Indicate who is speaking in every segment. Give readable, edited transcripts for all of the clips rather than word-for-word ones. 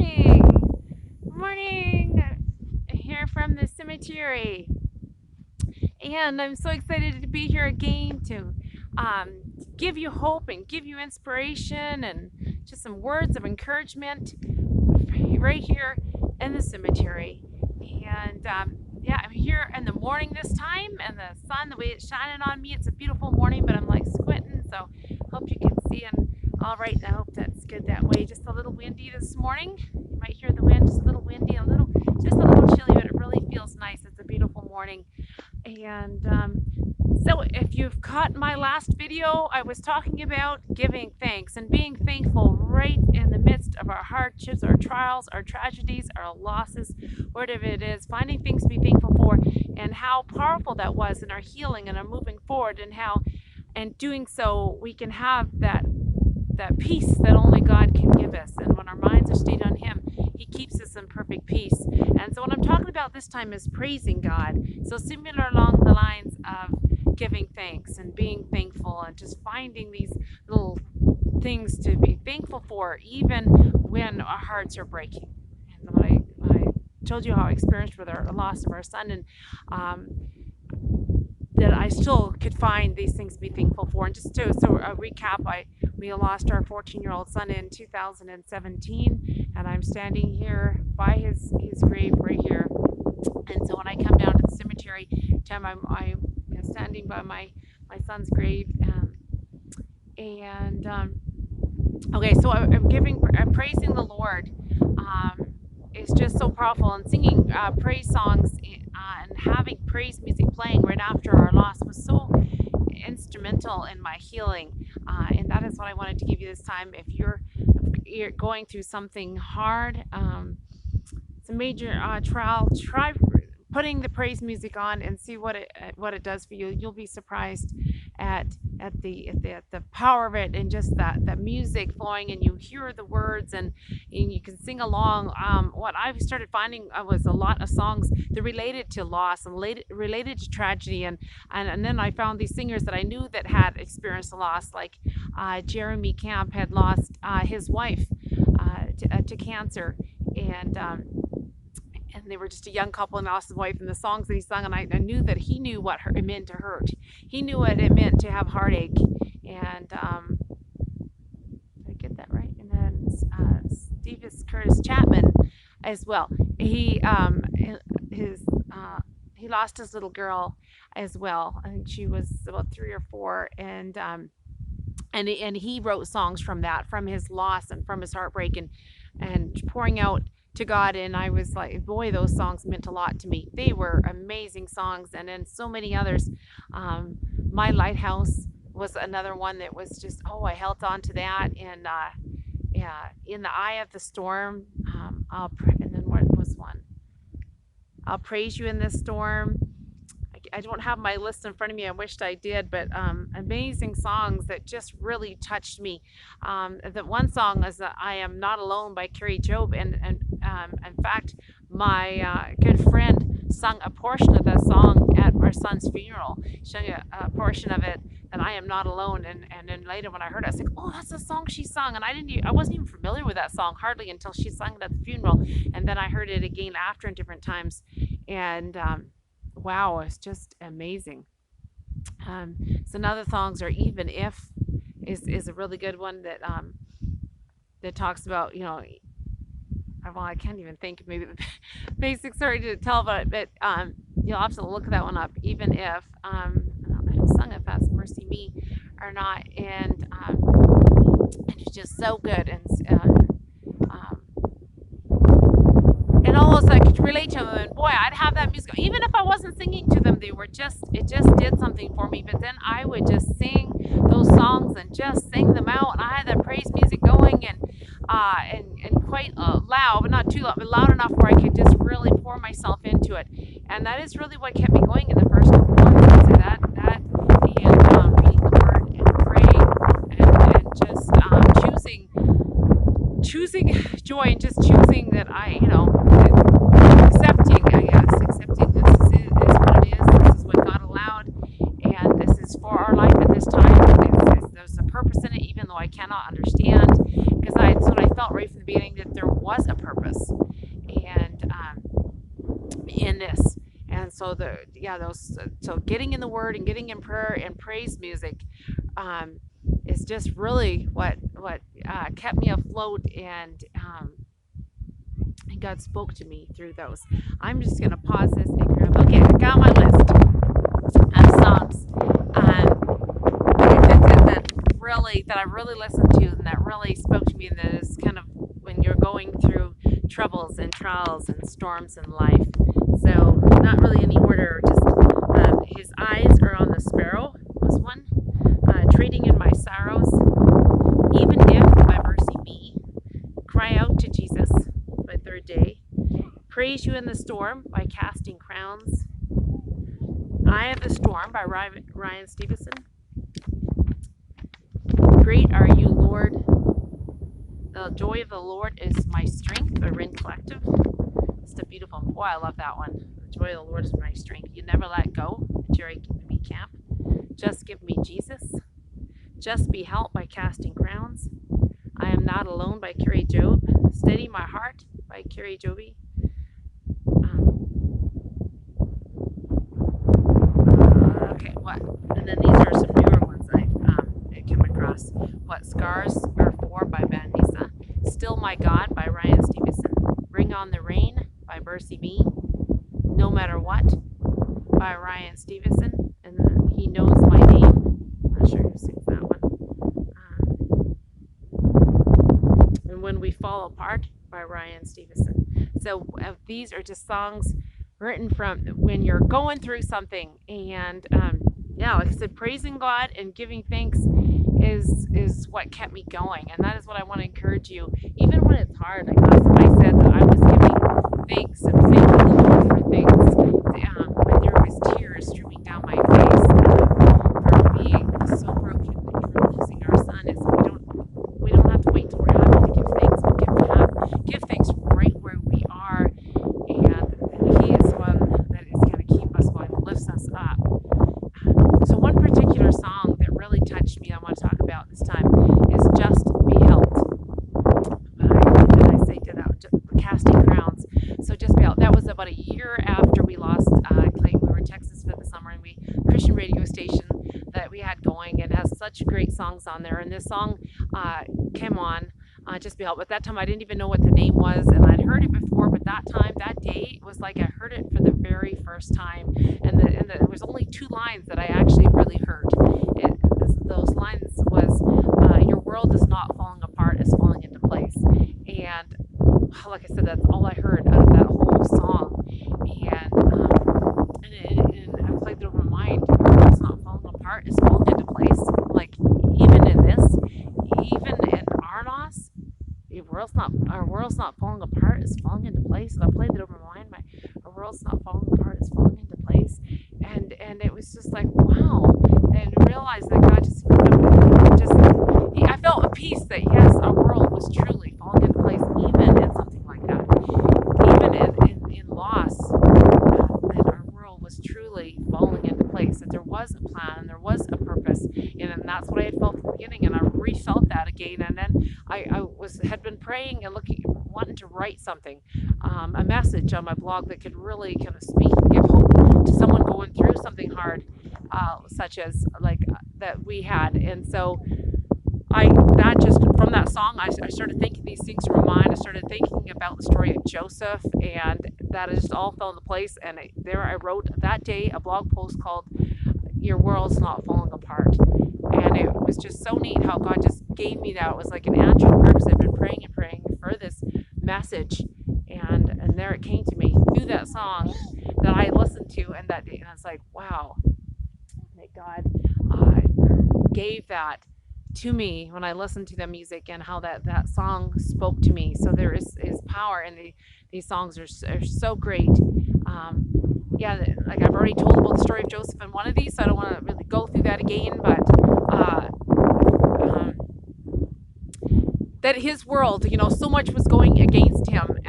Speaker 1: morning. Morning here from the cemetery. And I'm so excited to be here again to give you hope and give you inspiration and just some words of encouragement right here in the cemetery. And yeah, I'm here in the morning this time, and the sun, the way it's shining on me, it's a beautiful morning, but I'm like squinting, so hope you can see. And all right, I hope that's good that way. Just a little windy this morning. You might hear the wind, just a little windy, just a little chilly, but it really feels nice. It's a beautiful morning. And so if you've caught my last video, I was talking about giving thanks and being thankful right in the midst of our hardships, our trials, our tragedies, our losses, whatever it is, finding things to be thankful for, and how powerful that was in our healing and our moving forward, and how in doing so we can have that peace that only God can give us. And when our minds are stayed on Him, He keeps us in perfect peace. And so what I'm talking about this time is praising God. So similar along the lines of giving thanks and being thankful and just finding these little things to be thankful for, even when our hearts are breaking. And when I told you how I experienced with our loss of our son, and that I still could find these things to be thankful for. And just to a recap, we lost our 14-year-old son in 2017, and I'm standing here by his grave right here. And so when I come down to the cemetery, I'm standing by my son's grave, okay, so I'm praising the Lord. It's just so powerful, and singing praise songs and having praise music playing right after our loss was so instrumental in my healing, and that is what I wanted to give you this time. If you're going through something hard, it's a major trial, try putting the praise music on and see what it does for you. You'll be surprised at the power of it, and just that music flowing, and you hear the words, and you can sing along. What I've started finding was a lot of songs that related to loss and related to tragedy, and then I found these singers that I knew that had experienced a loss, like Jeremy Camp had lost his wife to cancer, and they were just a young couple and lost his wife, and the songs that he sung, and I knew that he knew what it meant to hurt. He knew what it meant to have heartache. And did I get that right? And then Steve Curtis Chapman as well. He lost his little girl as well. I think she was about 3 or 4, and he wrote songs from that, from his loss and from his heartbreak, and pouring out to God. And I was like, boy, those songs meant a lot to me. They were amazing songs, and then so many others. My Lighthouse was another one that was just, I held on to that. And In the Eye of the Storm, and then what was one? I'll Praise You in This Storm. I don't have my list in front of me. I wished I did, but amazing songs that just really touched me. The one song is I Am Not Alone by Carrie Job, and in fact, my good friend sung a portion of that song at our son's funeral. She sang a portion of it, and I Am Not Alone. And then later when I heard it, I was like, oh, that's the song she sung. And I wasn't even familiar with that song hardly until she sung it at the funeral. And then I heard it again after in different times. And wow, it's just amazing. So other songs are Even If is a really good one that talks about, well, I can't even think of maybe the basic story to tell about it, but you'll have to look that one up. Even If, I don't know who sung it, if that's Mercy Me or not, and it's just so good, and almost I could relate to them, and boy, I'd have that music, even if I wasn't singing to them, it just did something for me. But then I would just sing those songs and just sing them out, and I had that praise music going, and quite loud, but not too loud, but loud enough where I could just really pour myself into it. And that is really what kept me going in the first couple months. I'd say that and reading the Word and praying, and just choosing joy, and just choosing that accepting this is what it is. This is what God allowed, and this is for our life at this time. There's a purpose in it, even though I cannot understand, because that's what I felt right from the beginning, that there was a purpose. purpose, and in this. And so those so getting in the Word and getting in prayer and praise music um, is just really what kept me afloat, and God spoke to me through those. I'm just gonna pause this and grab. Okay, I got my list of songs that I really listened to and that really spoke to me. And that is kind of when you're going through troubles and trials and storms in life. So not really any order, just his eyes are on the sparrow was one. Trading in my sorrows, even if by mercy be. Cry out to Jesus, my third day. Praise you in the storm by casting crowns. Eye of the Storm by Ryan Stevenson. Great are you, Lord. The joy of the Lord is my strength by Rin Collective. It's a beautiful one. Boy, I love that one. The joy of the Lord is my strength. You never let go at Jerry me camp. Just give me Jesus. Just be helped by casting crowns. I am not alone by Carrie Job. Steady my heart by Carrie Joby. Okay, what? And then these are some newer ones I come across. What Scars Are For by Van Nisa. Still My God by Ryan Stevenson. Bring on the Rain by Mercy Me. No Matter What by Ryan Stevenson. And then He Knows My Name. I'm not sure who sings that one. And When We Fall Apart by Ryan Stevenson. So these are just songs written from when you're going through something, and yeah, like I said, praising God and giving thanks is what kept me going, and that is what I want to encourage you, even when it's hard. Like last time I said that I was giving thanks and thanking the Lord for things, when there was tears streaming down my face for being so broken for losing our son. Is we don't have to wait till we're happy to give thanks, but give thanks right where we are, and He is one that is going to keep us going, lifts us up. So one particular song that really touched me I want to talk about this time is Just Be Helped. Did I say did that? Casting Crowns. So Just Be Helped. That was about a year after we lost Clayton. We were in Texas for the summer, and Christian radio station that we had going, and has such great songs on there. And this song came on, Just Be Helped. But that time I didn't even know what the name was, and I'd heard it before, but that day, it was like I heard it for the very first time. And there was only two lines that I actually really heard. Those lines was, your world is not falling apart, it's falling into place. And like I said, that's all I heard out of that whole song. And I played it over my mind. Your world's not falling apart, it's falling into place. Like, even in this, even in our loss, our world's not falling apart, it's falling into place. And I played it over my mind. Our world's not falling apart, it's falling into place. And it was just like, wow. And realized that God I felt a peace that yes, our world was truly falling into place, even in something like that. Even in loss, that our world was truly falling into place, that there was a plan and there was a purpose. And that's what I had felt at the beginning, and I refelt that again. And then I had been praying and wanting to write something, a message on my blog that could really kind of speak and give hope to someone going through something hard, such as that we had. And so from that song, I started thinking these things from my mind. I started thinking about the story of Joseph, and that just all fell into place. And I wrote that day a blog post called "Your World's Not Falling Apart," and it was just so neat how God just gave me that. It was like an answer to prayer, because I've been praying and praying for this message, and there it came to me through that song that I listened to, and that day, and I was like, wow, that God gave that to me when I listened to the music, and how that song spoke to me. So there is power, and these songs are so great. Yeah, like I've already told about the story of Joseph in one of these, so I don't want to really go through that again, but that his world, so much was going against him.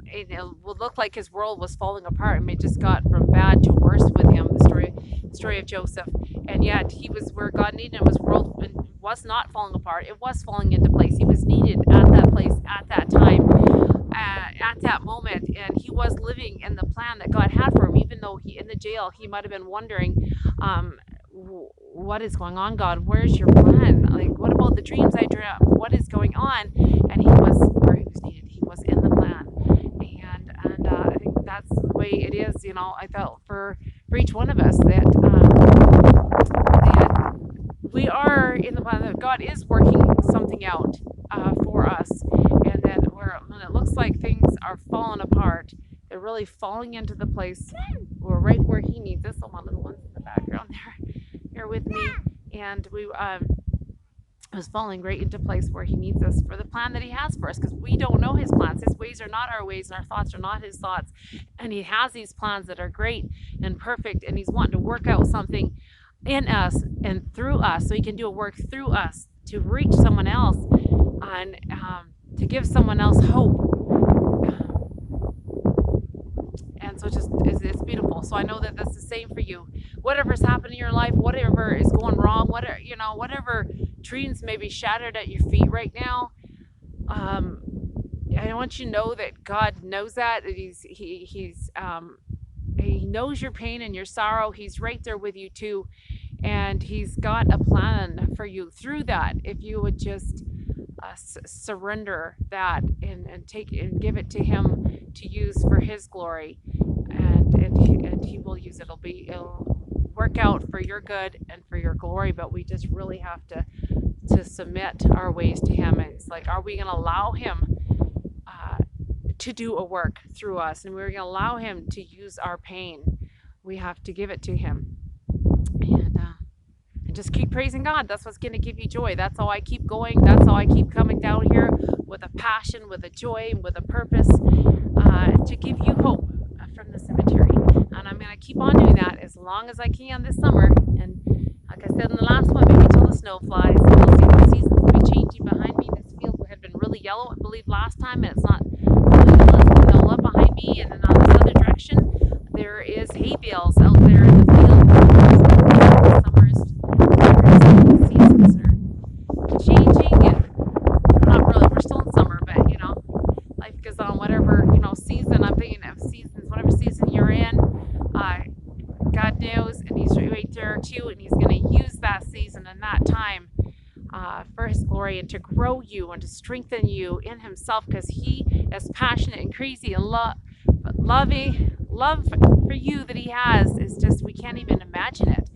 Speaker 1: It would look like his world was falling apart. I mean, it just got from bad to worse with him, the story of Joseph. And yet he was where God needed him. His world was not falling apart. It was falling into place. He was needed at that place at that time. at that moment, and he was living in the plan that God had for him, even though he in the jail, he might have been wondering, um, what is going on, God? Where's your plan? Like, what about the dreams I dreamt? What is going on? And he was where he was needed. He was in the plan, and I think that's the way it is. I felt for each one of us that we are in the plan, that God is working something out for us, and that when it looks like things are falling apart, they're really falling into the place right where He needs us. So my little ones in the background there, here with me, and we was falling right into place where He needs us for the plan that He has for us, because we don't know His plans. His ways are not our ways, and our thoughts are not His thoughts, and He has these plans that are great and perfect, and He's wanting to work out something in us and through us, so He can do a work through us to reach someone else, and to give someone else hope. And so it's beautiful. So I know that that's the same for you. Whatever's happened in your life, whatever is going wrong, whatever dreams may be shattered at your feet right now, I want you to know that God knows that. He knows your pain and your sorrow. He's right there with you too, and He's got a plan for you through that. If you would just surrender that and take and give it to Him to use for His glory, and He will use it. It'll work out for your good and for your glory. But we just really have to submit our ways to Him. And it's like, are we going to allow Him to do a work through us, and we're going to allow Him to use our pain? We have to give it to Him, and just keep praising God. That's what's going to give you joy. That's how I keep going. That's how I keep coming down here with a passion, with a joy, and with a purpose, to give you hope from the cemetery. And I'm going to keep on doing that as long as I can this summer. And like I said in the last one, maybe till the snow flies. We'll see, the seasons will be changing behind me. This field had been really yellow, I believe, last time, and it's not really yellow. It's been yellow behind me. And then on this other direction, there is hay bales out there in the field. The seasons are changing, and not really, we're still in summer, but life goes on. Whatever season, I'm thinking of seasons, whatever season you're in, God knows, and He's right there too, and He's going to use that season and that time for His glory, and to grow you and to strengthen you in Himself, because He is passionate and crazy and love for you that He has is just, we can't even imagine it.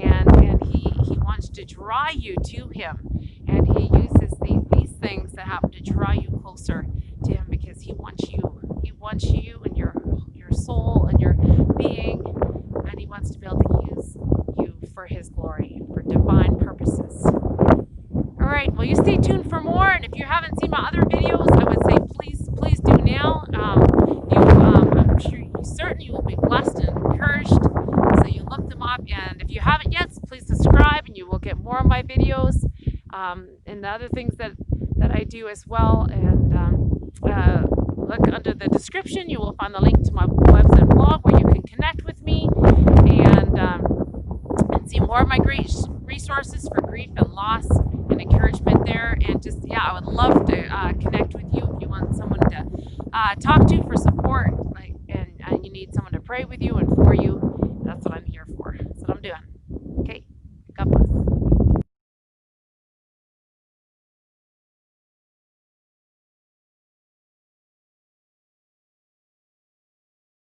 Speaker 1: And he wants to draw you to Him, and He uses these things that happen to draw you closer to Him, because He wants you and your soul and your being, and He wants to be able to use you for His glory and for divine purposes. All right, well, you stay tuned for more, and if you haven't seen my other videos, I would say please do now. I'm sure you will be blessed and encouraged, so you look them up, and if you haven't yet, please subscribe, and you will get more of my videos, and the other things that I do as well. And look under the description, you will find the link to my website and blog, where you can connect with me and see more of my great resources for grief and loss and encouragement there. And just, I would love to connect with you if you want someone to talk to for support, and you need someone to pray with you and for you.